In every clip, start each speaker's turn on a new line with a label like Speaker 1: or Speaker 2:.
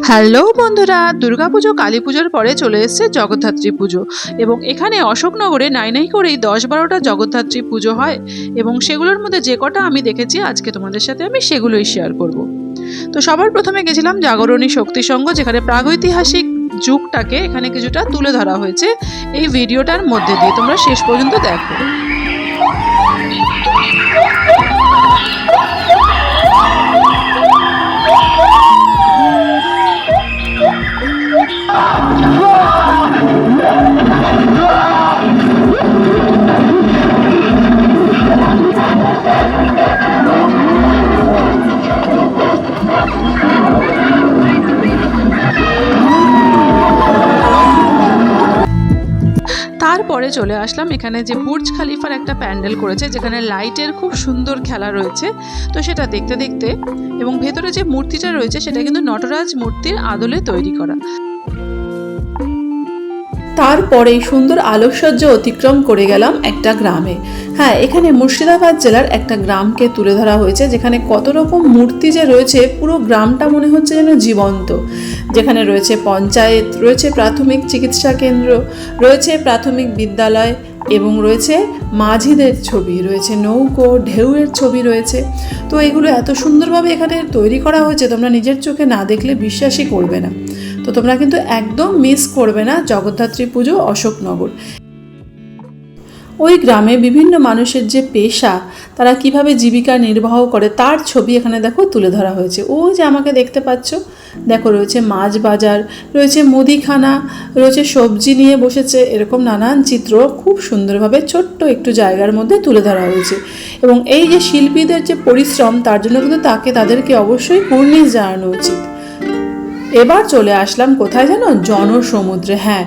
Speaker 1: Hello বন্ধুরা, দুর্গাপুজো কালী পুজোর পরে চলে এসেছে জগদ্ধাত্রী পুজো এবং এখানে অশোকনগরে নাই করেই 10-12টা জগদ্ধাত্রী পুজো হয় এবং সেগুলোর মধ্যে যে কটা আমি দেখেছি আজকে তোমাদের সাথে আমি সেগুলোই শেয়ার করব। তো সবার প্রথমে গেছিলাম জাগরণী শক্তি সংঘ, যেখানে প্রাগৈতিহাসিক যুগটাকে এখানে কিছুটা তুলে ধরা হয়েছে এই ভিডিওটার মধ্যে দিয়ে। তোমরা শেষ পর্যন্ত দেখো। তারপরে চলে আসলাম এখানে যে বুর্জ খালিফার একটা প্যান্ডেল করেছে, যেখানে লাইটের খুব সুন্দর খেলা রয়েছে। তো সেটা দেখতে দেখতে এবং ভেতরে যে মূর্তিটা রয়েছে সেটা কিন্তু নটরাজ মূর্তির আদলে তৈরি করা। তারপরে সুন্দর আলোকসজ্জা অতিক্রম করে গেলাম একটা গ্রামে। হ্যাঁ, এখানে মুর্শিদাবাদ জেলার একটা গ্রামকে তুলে ধরা হয়েছে, যেখানে কত রকম মূর্তি যে রয়েছে, পুরো গ্রামটা মনে হচ্ছে যেন জীবন্ত। যেখানে রয়েছে পঞ্চায়েত, রয়েছে প্রাথমিক চিকিৎসা কেন্দ্র, রয়েছে প্রাথমিক বিদ্যালয় এবং রয়েছে মাঝিদের ছবি, রয়েছে নৌকো ঢেউয়ের ছবি রয়েছে। তো এগুলো এত সুন্দরভাবে এখানে তৈরি করা হয়েছে, তোমরা নিজের চোখে না দেখলে বিশ্বাসই করবে না। তো তোমরা কিন্তু একদম মিস করবে না জগদ্ধাত্রী পুজো অশোকনগর। ওই গ্রামে বিভিন্ন মানুষের যে পেশা, তারা কিভাবে জীবিকা নির্বাহ করে তার ছবি এখানে দেখো তুলে ধরা হয়েছে। ওই যে আমাকে দেখতে পাচ্ছ, দেখো রয়েছে মাছ বাজার, রয়েছে মুদিখানা, রয়েছে সবজি নিয়ে বসেছে, এরকম নানান চিত্র খুব সুন্দরভাবে ছোট্ট একটু জায়গার মধ্যে তুলে ধরা হয়েছে। এবং এই যে শিল্পীদের যে পরিশ্রম, তার জন্য কিন্তু তাদেরকে অবশ্যই কুর্নিশ জানানো উচিত। এবার চলে আসলাম কোথায় যেন, জনসমুদ্রে। হ্যাঁ,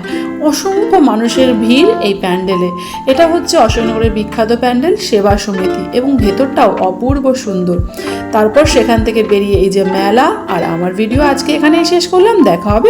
Speaker 1: অসংখ্য মানুষের ভিড় এই প্যান্ডেলে। এটা হচ্ছে অশোকনগরের বিখ্যাত প্যান্ডেল সেবা সমিতি এবং ভেতরটাও অপূর্ব সুন্দর। তারপর সেখান থেকে বেরিয়ে এই যে মেলা। আর আমার ভিডিও আজকে এখানেই শেষ করলাম। দেখা হবে